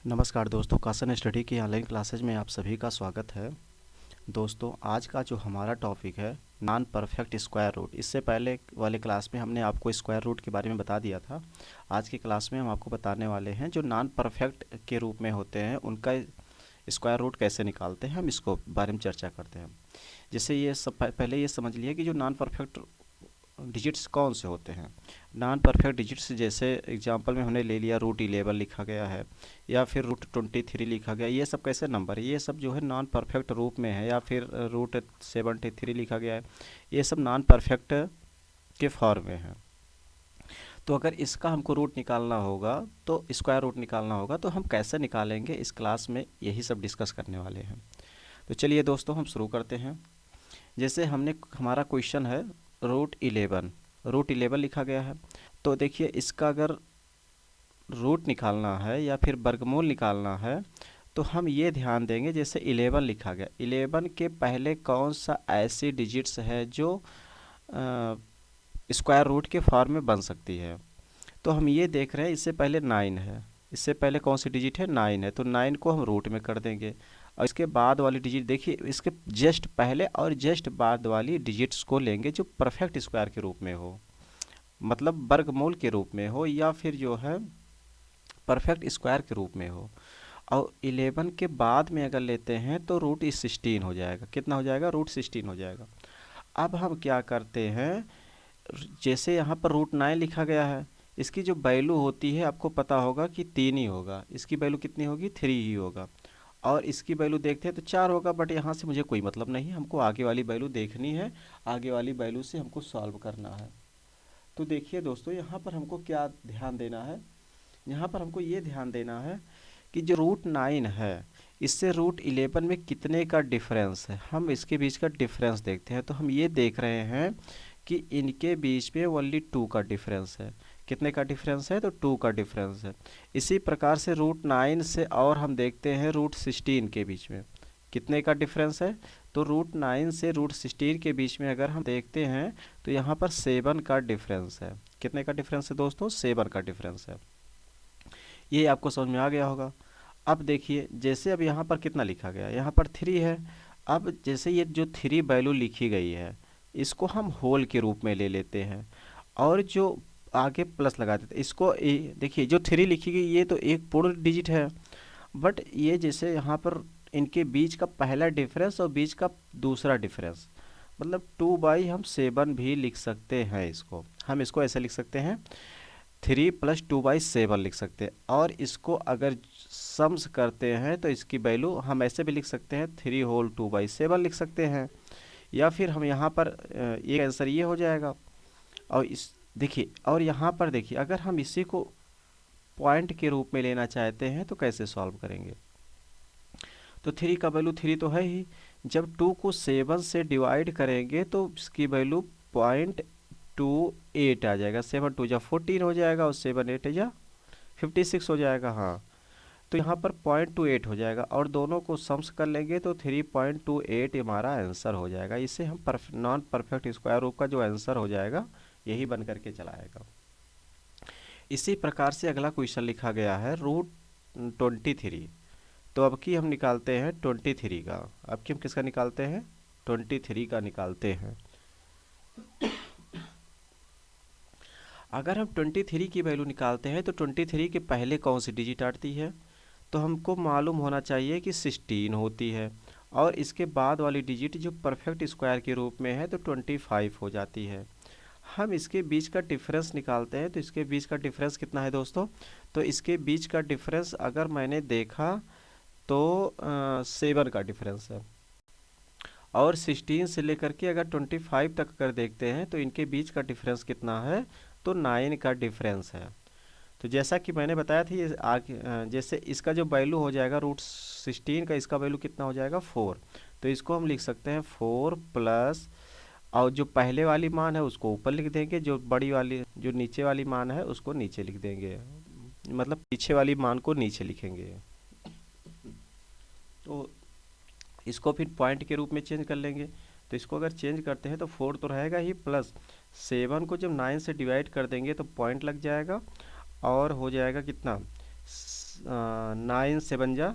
नमस्कार दोस्तों, कासन स्टडी की ऑनलाइन क्लासेज में आप सभी का स्वागत है। दोस्तों, आज का जो हमारा टॉपिक है नॉन परफेक्ट स्क्वायर रूट। इससे पहले वाले क्लास में हमने आपको स्क्वायर रूट के बारे में बता दिया था। आज की क्लास में हम आपको बताने वाले हैं जो नॉन परफेक्ट के रूप में होते हैं उनका स्क्वायर रूट कैसे निकालते हैं, हम इसको बारे में चर्चा करते हैं। जैसे ये सब पहले ये समझ लिए कि जो नॉन परफेक्ट डिजिट्स कौन से होते हैं। नॉन परफेक्ट डिजिट्स जैसे एग्जांपल में हमने ले लिया रूट 11 लिखा गया है या फिर रूट 23 लिखा गया। ये सब कैसे नंबर है, ये सब जो है नॉन परफेक्ट रूप में है। या फिर रूट 73 लिखा गया है, ये सब नॉन परफेक्ट के फॉर्म में है। तो अगर इसका हमको रूट निकालना होगा, तो स्क्वायर रूट निकालना होगा, तो हम कैसे निकालेंगे, इस क्लास में यही सब डिस्कस करने वाले हैं। तो चलिए दोस्तों, हम शुरू करते हैं। जैसे हमारा क्वेश्चन है रूट 11 लिखा गया है। तो देखिए, इसका अगर रूट निकालना है या फिर वर्गमूल निकालना है तो हम ये ध्यान देंगे। जैसे 11 लिखा गया, 11 के पहले कौन सा ऐसी डिजिट्स है जो स्क्वायर रूट के फॉर्म में बन सकती है। तो हम ये देख रहे हैं, इससे पहले 9 है, इससे पहले कौन सी डिजिट है, 9 है, तो 9 को हम रूट में कर देंगे। और इसके बाद वाली डिजिट देखिए, इसके जस्ट पहले और जस्ट बाद वाली डिजिट्स को लेंगे जो परफेक्ट स्क्वायर के रूप में हो, मतलब वर्गमूल के रूप में हो या फिर जो है परफेक्ट स्क्वायर के रूप में हो। और 11 के बाद में अगर लेते हैं तो रूट 16 हो जाएगा। कितना हो जाएगा, रूट 16 हो जाएगा। अब हम क्या करते हैं, जैसे यहाँ पर रूट 9 लिखा गया है, इसकी जो वैल्यू होती है आपको पता होगा कि 3 ही होगा। इसकी वैल्यू कितनी होगी, 3 ही होगा। और इसकी वैल्यू देखते हैं तो 4 होगा, बट यहाँ से मुझे कोई मतलब नहीं, हमको आगे वाली वैल्यू देखनी है, आगे वाली वैल्यू से हमको सॉल्व करना है। तो देखिए दोस्तों, यहाँ पर हमको क्या ध्यान देना है, यहाँ पर हमको ये ध्यान देना है कि जो रूट 9 है इससे रूट 11 में कितने का डिफरेंस है, हम इसके बीच का डिफरेंस देखते हैं। तो हम ये देख रहे हैं कि इनके बीच में ओनली 2 का डिफरेंस है। कितने का डिफरेंस है, तो 2 का डिफरेंस है। इसी प्रकार से रूट 9 से और हम देखते हैं रूट 16 के बीच में कितने का डिफरेंस है। तो रूट 9 से रूट 16 के बीच में अगर हम देखते हैं तो यहाँ पर 7 का डिफरेंस है। कितने का डिफरेंस है दोस्तों, 7 का डिफरेंस है। ये आपको समझ में आ गया होगा। अब देखिए, जैसे अब यहाँ पर कितना लिखा गया, यहाँ पर 3 है। अब जैसे ये जो 3 वैल्यू लिखी गई है, इसको हम होल के रूप में ले लेते हैं और जो आगे प्लस लगा देते हैं इसको। देखिए, जो 3 लिखी गई ये तो एक पूर्ण डिजिट है, बट ये जैसे यहाँ पर इनके बीच का पहला डिफरेंस और बीच का दूसरा डिफरेंस, मतलब 2/7 भी लिख सकते हैं। इसको हम इसको ऐसे लिख सकते हैं, 3 + 2/7 लिख सकते हैं। और इसको अगर सम्स करते हैं तो इसकी वैल्यू हम ऐसे भी लिख सकते हैं, 3 होल 2/7 लिख सकते हैं। या फिर हम यहाँ पर एक आंसर ये हो जाएगा। और इस देखिए, और यहाँ पर देखिए, अगर हम इसी को पॉइंट के रूप में लेना चाहते हैं तो कैसे सॉल्व करेंगे। तो 3 का वैल्यू 3 तो है ही, जब 2 को 7 से डिवाइड करेंगे तो इसकी वैल्यू 0.28 आ जाएगा। 7 2 = 14 हो जाएगा और 7 8 = 56 हो जाएगा। हाँ, तो यहाँ पर 0.28 हो जाएगा और दोनों को सम्स कर लेंगे तो 3.28 हमारा आंसर हो जाएगा। इसे हम नॉन परफेक्ट स्क्वायर रूट का जो आंसर हो जाएगा यही बन करके चला आएगा। इसी प्रकार से अगला क्वेश्चन लिखा गया है रूट 23। तो अब की हम निकालते हैं 23 का। अब की हम किसका निकालते हैं, 23 का निकालते हैं। अगर हम 23 की वैल्यू निकालते हैं तो 23 के पहले कौन सी डिजिट आती है, तो हमको मालूम होना चाहिए कि 16 होती है। और इसके बाद वाली डिजिट जो परफेक्ट स्क्वायर के रूप में है तो 25 हो जाती है। हम इसके बीच का डिफरेंस निकालते हैं, तो इसके बीच का डिफरेंस कितना है दोस्तों, तो इसके बीच का डिफरेंस अगर मैंने देखा तो 7 का डिफरेंस है। और 16 से लेकर के अगर 25 तक कर देखते हैं तो इनके बीच का डिफरेंस कितना है, तो 9 का डिफरेंस है। तो जैसा कि मैंने बताया था, ये आगे जैसे इसका जो वैल्यू हो जाएगा रूट 16 का, इसका वैल्यू कितना हो जाएगा, 4। तो इसको हम लिख सकते हैं 4 प्लस, और जो पहले वाली मान है उसको ऊपर लिख देंगे, जो बड़ी वाली जो नीचे वाली मान है उसको नीचे लिख देंगे, मतलब पीछे वाली मान को नीचे लिखेंगे। तो इसको फिर पॉइंट के रूप में चेंज कर लेंगे। तो इसको अगर चेंज करते हैं तो 4 तो रहेगा ही, प्लस 7 को जब 9 से डिवाइड कर देंगे तो पॉइंट लग जाएगा और हो जाएगा कितना, 9 7 जा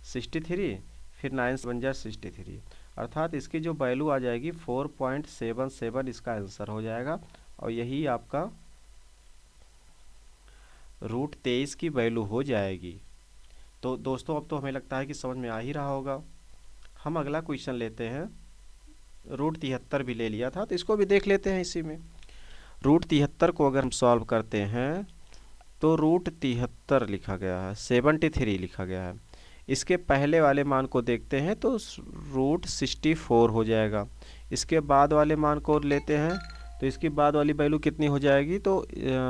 63, फिर 9 7 जा 63, अर्थात इसकी जो वैल्यू आ जाएगी 4.77 इसका आंसर हो जाएगा। और यही आपका √23 की वैल्यू हो जाएगी। तो दोस्तों अब तो हमें लगता है कि समझ में आ ही रहा होगा। हम अगला क्वेश्चन लेते हैं। √73 भी ले लिया था, तो इसको भी देख लेते हैं इसी में। √73 को अगर हम सॉल्व करते हैं तो √73 लिखा गया है, 73 लिखा गया है। इसके पहले वाले मान को देखते हैं तो √64 हो जाएगा। इसके बाद वाले मान को लेते हैं तो इसकी बाद वाली वैल्यू कितनी हो जाएगी, तो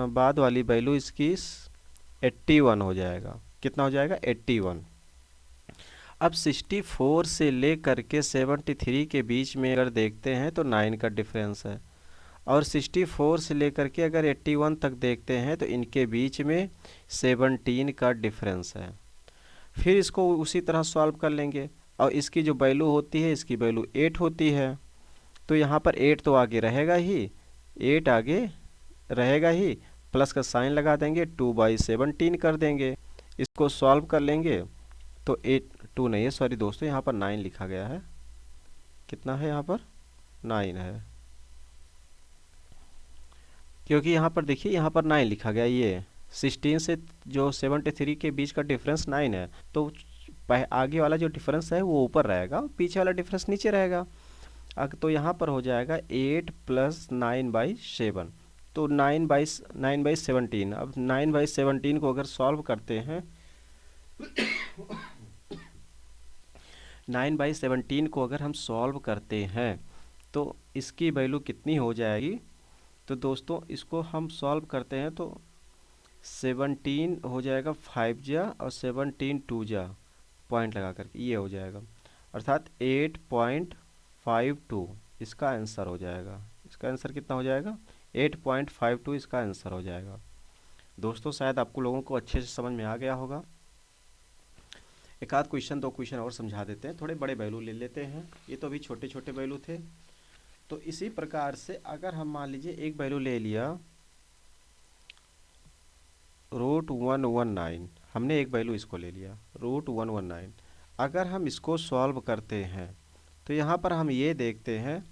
बाद वाली वैल्यू इसकी 81 हो जाएगा। कितना हो जाएगा, 81। अब 64 से ले करके 73 के बीच में अगर देखते हैं तो 9 का डिफरेंस है, और 64 से लेकर के अगर 81 तक देखते हैं तो इनके बीच में 17 का डिफरेंस है। फिर इसको उसी तरह सॉल्व कर लेंगे, और इसकी जो वैल्यू होती है इसकी वैल्यू 8 होती है, तो यहाँ पर 8 तो आगे रहेगा ही, 8 आगे रहेगा ही, प्लस का साइन लगा देंगे, 2/17 कर देंगे। इसको सॉल्व कर लेंगे तो 2 नहीं है, सॉरी दोस्तों, यहाँ पर 9 लिखा गया है। कितना है यहाँ पर, 9 है, क्योंकि यहाँ पर देखिए यहाँ पर 9 लिखा गया। ये 16 से जो 73 के बीच का डिफरेंस 9 है, तो आगे वाला जो डिफरेंस है वो ऊपर रहेगा, पीछे वाला डिफरेंस नीचे रहेगा। तो यहाँ पर हो जाएगा 8 + 9/7, तो 9/17। अब 9/17 को अगर सॉल्व करते हैं 9/17 को अगर हम सॉल्व करते हैं तो इसकी वैल्यू कितनी हो जाएगी, तो दोस्तों इसको हम सॉल्व करते हैं तो 17 हो जाएगा 5 जा, और 17 2 जा, पॉइंट लगा करके ये हो जाएगा, अर्थात 8.52 इसका आंसर हो जाएगा। इसका आंसर कितना हो जाएगा, 8.52 इसका आंसर हो जाएगा। दोस्तों शायद आपको लोगों को अच्छे से समझ में आ गया होगा। एक आध क्वेश्चन 2 क्वेश्चन और समझा देते हैं, थोड़े बड़े वैल्यू ले लेते हैं, ये तो अभी छोटे छोटे वैल्यू थे। तो इसी प्रकार से अगर हम मान लीजिए एक वैल्यू ले लिया √119, हमने एक वैल्यू इसको ले लिया √119। अगर हम इसको सॉल्व करते हैं तो यहाँ पर हम ये देखते हैं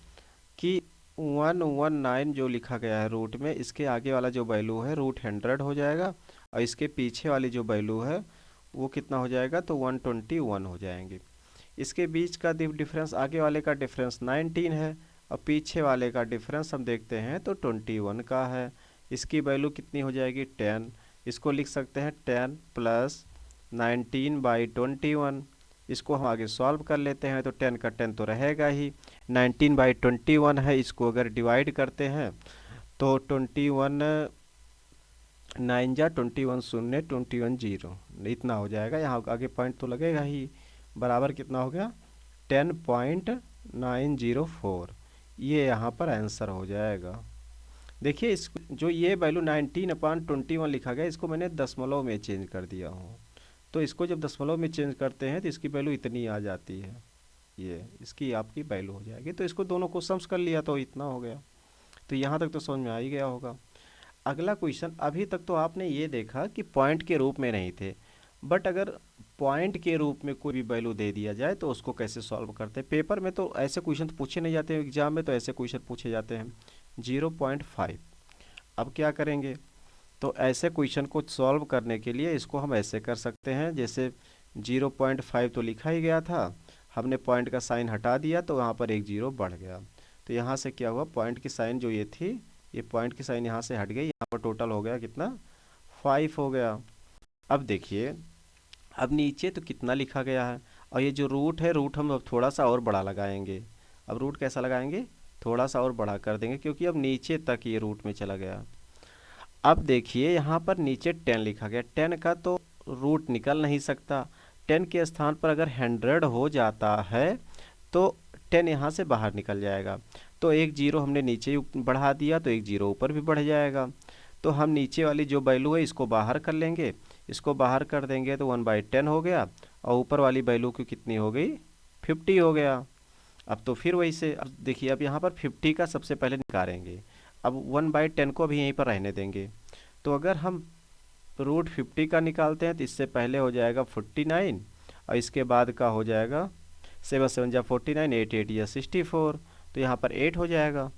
कि 119 जो लिखा गया है रूट में, इसके आगे वाला जो वैल्यू है √100 हो जाएगा, और इसके पीछे वाली जो वैल्यू है वो कितना हो जाएगा, तो 121 हो जाएंगे। इसके बीच का डिफरेंस, आगे वाले का डिफरेंस 19 है, और पीछे वाले का डिफरेंस हम देखते हैं तो 21 का है। इसकी वैल्यू कितनी हो जाएगी, 10। इसको लिख सकते हैं 10 + 19/21। इसको हम आगे सॉल्व कर लेते हैं तो 10 का 10 तो रहेगा ही, 19/21 है, इसको अगर डिवाइड करते हैं तो 21 9 जा 21 0 21 0 इतना हो जाएगा। यहाँ आगे पॉइंट तो लगेगा ही, बराबर कितना हो गया, 10.904। ये यहाँ पर आंसर हो जाएगा। देखिए इस जो ये वैल्यू 19/21 लिखा गया, इसको मैंने दशमलव में चेंज कर दिया हूँ, तो इसको जब दशमलव में चेंज करते हैं तो इसकी वैल्यू इतनी आ जाती है, ये इसकी आपकी वैल्यू हो जाएगी। तो इसको दोनों को सम्स कर लिया तो इतना हो गया। तो यहाँ तक तो समझ में आ ही गया होगा। अगला क्वेश्चन, अभी तक तो आपने ये देखा कि पॉइंट के रूप में नहीं थे, बट अगर पॉइंट के रूप में कोई भी वैल्यू दे दिया जाए तो उसको कैसे सॉल्व करते हैं। पेपर में तो ऐसे क्वेश्चन तो पूछे नहीं जाते, एग्जाम में तो ऐसे क्वेश्चन पूछे जाते हैं। 0.5, अब क्या करेंगे, तो ऐसे क्वेश्चन को सॉल्व करने के लिए इसको हम ऐसे कर सकते हैं, जैसे 0.5 तो लिखा ही गया था, हमने पॉइंट का साइन हटा दिया तो वहाँ पर एक 0 बढ़ गया। तो यहाँ से क्या हुआ, पॉइंट की साइन जो ये थी, ये पॉइंट की साइन यहाँ से हट गई, यहाँ पर टोटल हो गया कितना, 5 हो गया। अब देखिए, अब नीचे तो कितना लिखा गया है, और ये जो रूट है, रूट हम अब थोड़ा सा और बड़ा लगाएंगे। अब रूट कैसा लगाएंगे, थोड़ा सा और बड़ा कर देंगे, क्योंकि अब नीचे तक ये रूट में चला गया। अब देखिए यहाँ पर नीचे 10 लिखा गया, 10 का तो रूट निकल नहीं सकता, 10 के स्थान पर अगर 100 हो जाता है तो 10 यहाँ से बाहर निकल जाएगा, तो एक 0 हमने नीचे बढ़ा दिया तो एक 0 ऊपर भी बढ़ जाएगा। तो हम नीचे वाली जो वैल्यू है इसको बाहर कर लेंगे, इसको बाहर कर देंगे तो 1/10 हो गया, और ऊपर वाली वैल्यू की कितनी हो गई, 50 हो गया। अब तो फिर वही से, अब देखिए अब यहाँ पर 50 का सबसे पहले निकालेंगे, अब 1/10 को अभी यहीं पर रहने देंगे। तो अगर हम रूट 50 का निकालते हैं तो इससे पहले हो जाएगा 49 और इसके बाद का हो जाएगा 7 7 जा 49, 8 8 या 64, तो यहाँ पर 8 हो जाएगा।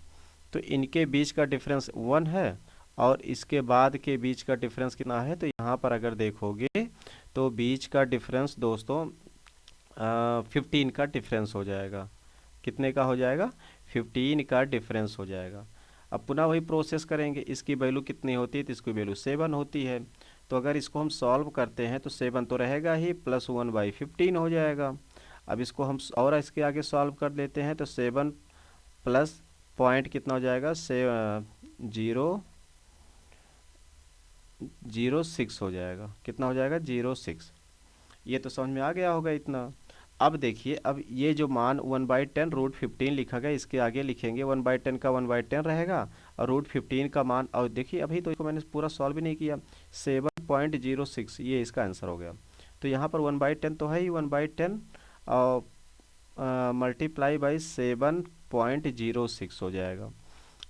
तो इनके बीच का डिफरेंस 1 है और इसके बाद के बीच का डिफरेंस कितना है, तो यहाँ पर अगर देखोगे तो बीच का डिफरेंस दोस्तों 15 का डिफरेंस हो जाएगा। कितने का हो जाएगा? 15 का डिफरेंस हो जाएगा। अब पुनः वही प्रोसेस करेंगे। इसकी वैल्यू कितनी होती है, तो इसकी वैल्यू 7 होती है। तो अगर इसको हम सॉल्व करते हैं तो 7 तो रहेगा ही, प्लस 1/15 हो जाएगा। अब इसको हम और इसके आगे सॉल्व कर लेते हैं तो 7 प्लस पॉइंट कितना हो जाएगा, 0.06 हो जाएगा। कितना हो जाएगा? 0.6। ये तो समझ में आ गया होगा इतना। अब देखिए, अब ये जो मान 1/10 रूट 15 लिखा गया, इसके आगे लिखेंगे 1/10 का 1/10 रहेगा और रूट 15 का मान, और देखिए अभी तो इसको मैंने पूरा सॉल्व भी नहीं किया, 7.06 ये इसका आंसर हो गया। तो यहाँ पर 1/10 तो है ही, 1/10 और मल्टीप्लाई बाई 7.06 हो जाएगा।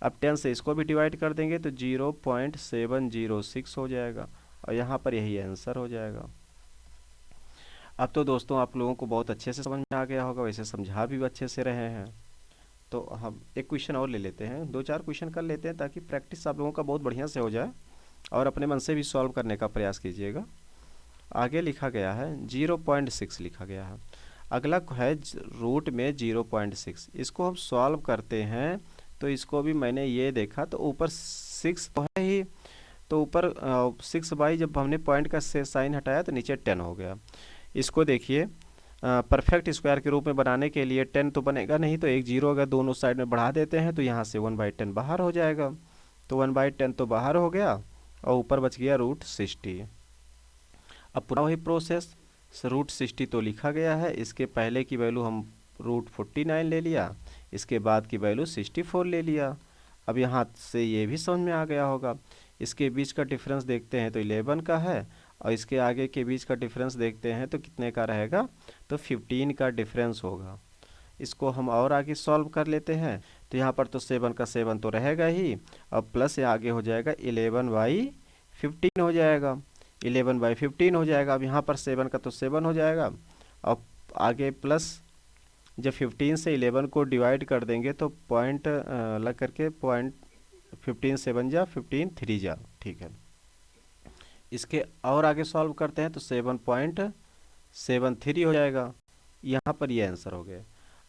अब 10 से इसको भी डिवाइड कर देंगे तो 0.706 हो जाएगा और यहाँ पर यही आंसर हो जाएगा। अब तो दोस्तों आप लोगों को बहुत अच्छे से समझ में आ गया होगा, वैसे समझा भी अच्छे से रहे हैं। तो हम एक क्वेश्चन और ले लेते हैं, 2-4 क्वेश्चन कर लेते हैं ताकि प्रैक्टिस आप लोगों का बहुत बढ़िया से हो जाए और अपने मन से भी सॉल्व करने का प्रयास कीजिएगा। आगे लिखा गया है 0.6 लिखा गया है। अगला है रूट में 0.6। इसको हम सॉल्व करते हैं तो इसको भी मैंने ये देखा तो ऊपर 6 तो है ही, तो ऊपर 6 जब हमने पॉइंट का से साइन हटाया तो नीचे 10 हो गया। इसको देखिए परफेक्ट स्क्वायर के रूप में बनाने के लिए 10 तो बनेगा नहीं, तो एक जीरो अगर दोनों साइड में बढ़ा देते हैं तो यहाँ से 1/10 बाहर हो जाएगा। तो 1/10 तो बाहर हो गया और ऊपर बच गया रूट 60। अब पूरा वही प्रोसेस, रूट 60 तो लिखा गया है, इसके पहले की वैल्यू हम रूट 49 ले लिया, इसके बाद की वैल्यू 64 ले लिया। अब यहाँ से ये भी समझ में आ गया होगा। इसके बीच का डिफरेंस देखते हैं तो 11 का है और इसके आगे के बीच का डिफरेंस देखते हैं तो कितने का रहेगा, तो 15 का डिफरेंस होगा। इसको हम और आगे सॉल्व कर लेते हैं तो यहाँ पर तो 7 का 7 तो रहेगा ही और प्लस ये आगे हो जाएगा 11/15 हो जाएगा, 11/15 हो जाएगा। अब यहाँ पर 7 का तो 7 हो जाएगा और आगे प्लस जब 15 से 11 को डिवाइड कर देंगे तो पॉइंट लग करके 15 7 जा 15 3 जा, ठीक है। इसके और आगे सॉल्व करते हैं तो 7.73 हो जाएगा। यहाँ पर ये आंसर हो गया।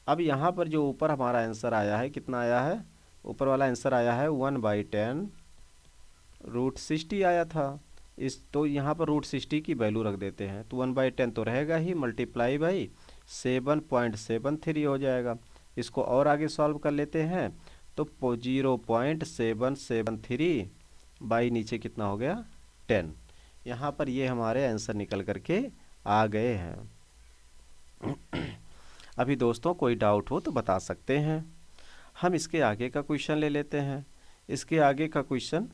अब यहाँ पर जो ऊपर हमारा आंसर आया है, कितना आया है, ऊपर वाला आंसर आया है 1/10 रूट 60 आया था। इस तो यहाँ पर रूट 60 की वैल्यू रख देते हैं तो 1/10 तो रहेगा ही, मल्टीप्लाई बाई 7.73 हो जाएगा। इसको और आगे सॉल्व कर लेते हैं तो 0.773 बाई नीचे कितना हो गया 10। यहाँ पर ये हमारे आंसर निकल करके आ गए हैं। अभी दोस्तों कोई डाउट हो तो बता सकते हैं। हम इसके आगे का क्वेश्चन ले लेते हैं। इसके आगे का क्वेश्चन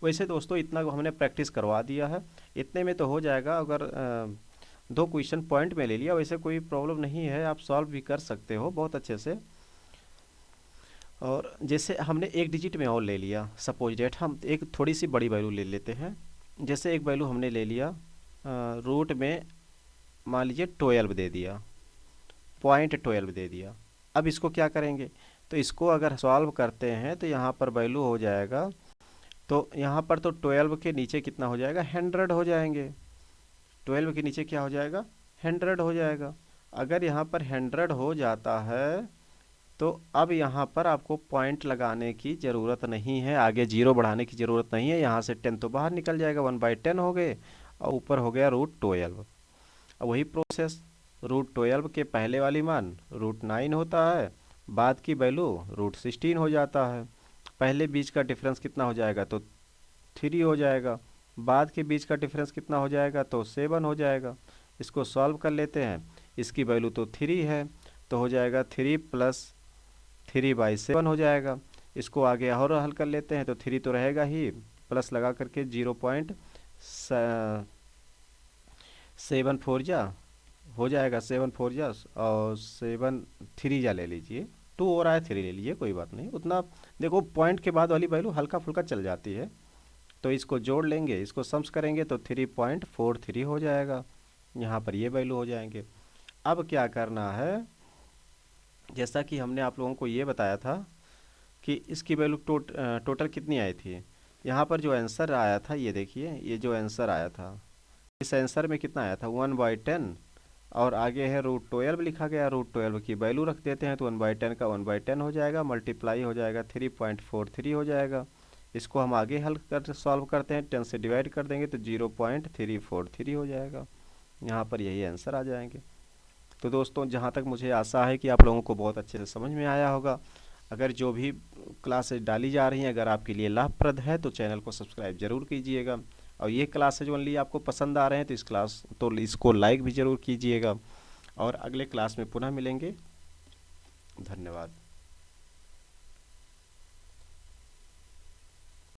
वैसे दोस्तों इतना हमने प्रैक्टिस करवा दिया है, इतने में तो हो जाएगा। अगर 2 क्वेश्चन पॉइंट में ले लिया वैसे कोई प्रॉब्लम नहीं है, आप सॉल्व भी कर सकते हो बहुत अच्छे से। और जैसे हमने एक डिजिट में और ले लिया, सपोज डेट हम एक थोड़ी सी बड़ी वैल्यू ले लेते हैं। जैसे एक वैल्यू हमने ले लिया रूट में मान लीजिए 12 दे दिया, 0.12 दे दिया। अब इसको क्या करेंगे, तो इसको अगर सॉल्व करते हैं तो यहाँ पर वैल्यू हो जाएगा, तो यहाँ पर तो 12 के नीचे कितना हो जाएगा 100 हो जाएंगे। 12 के नीचे क्या हो जाएगा 100 हो जाएगा। अगर यहाँ पर 100 हो जाता है तो अब यहाँ पर आपको पॉइंट लगाने की ज़रूरत नहीं है, आगे जीरो बढ़ाने की ज़रूरत नहीं है। यहाँ से 10 तो बाहर निकल जाएगा, 1/10 हो गए और ऊपर हो गया रूट 12। अब वही प्रोसेस, रूट 12 के पहले वाली मान रूट 9 होता है, बाद की वैल्यू रूट 16 हो जाता है। पहले बीच का डिफरेंस कितना हो जाएगा तो 3 हो जाएगा, बाद के बीच का डिफरेंस कितना हो जाएगा तो 7 हो जाएगा। इसको सॉल्व कर लेते हैं, इसकी वैल्यू तो 3 है तो हो जाएगा 3 + 3/7 हो जाएगा। इसको आगे और हल कर लेते हैं तो 3 तो रहेगा ही, प्लस लगा करके 0.74 जा हो जाएगा, 7 4 जा और 7 3 जा ले लीजिए, 2 और आया 3 ले लीजिए, कोई बात नहीं। उतना देखो पॉइंट के बाद वाली वैल्यू हल्का फुल्का चल जाती है, तो इसको जोड़ लेंगे, इसको सम्स करेंगे तो 3.43 हो जाएगा। यहाँ पर ये वैल्यू हो जाएंगे। अब क्या करना है, जैसा कि हमने आप लोगों को ये बताया था कि इसकी वैल्यू टोटल कितनी आई थी। यहाँ पर जो आंसर आया था, ये देखिए, ये जो आंसर आया था, इस आंसर में कितना आया था 1/10, और आगे है √12 लिखा गया। √12 की वैल्यू रख देते हैं तो 1/10 का 1/10 हो जाएगा, मल्टीप्लाई हो जाएगा 3.43 हो जाएगा। इसको हम आगे हल कर सॉल्व करते हैं, 10 से डिवाइड कर देंगे तो 0.343 हो जाएगा। यहाँ पर यही आंसर आ जाएंगे। तो दोस्तों, जहाँ तक मुझे आशा है कि आप लोगों को बहुत अच्छे से समझ में आया होगा। अगर जो भी क्लासेस डाली जा रही हैं अगर आपके लिए लाभप्रद है तो चैनल को सब्सक्राइब जरूर कीजिएगा, और ये क्लासेज ओनली आपको पसंद आ रहे हैं तो इसको लाइक भी ज़रूर कीजिएगा। और अगले क्लास में पुनः मिलेंगे। धन्यवाद।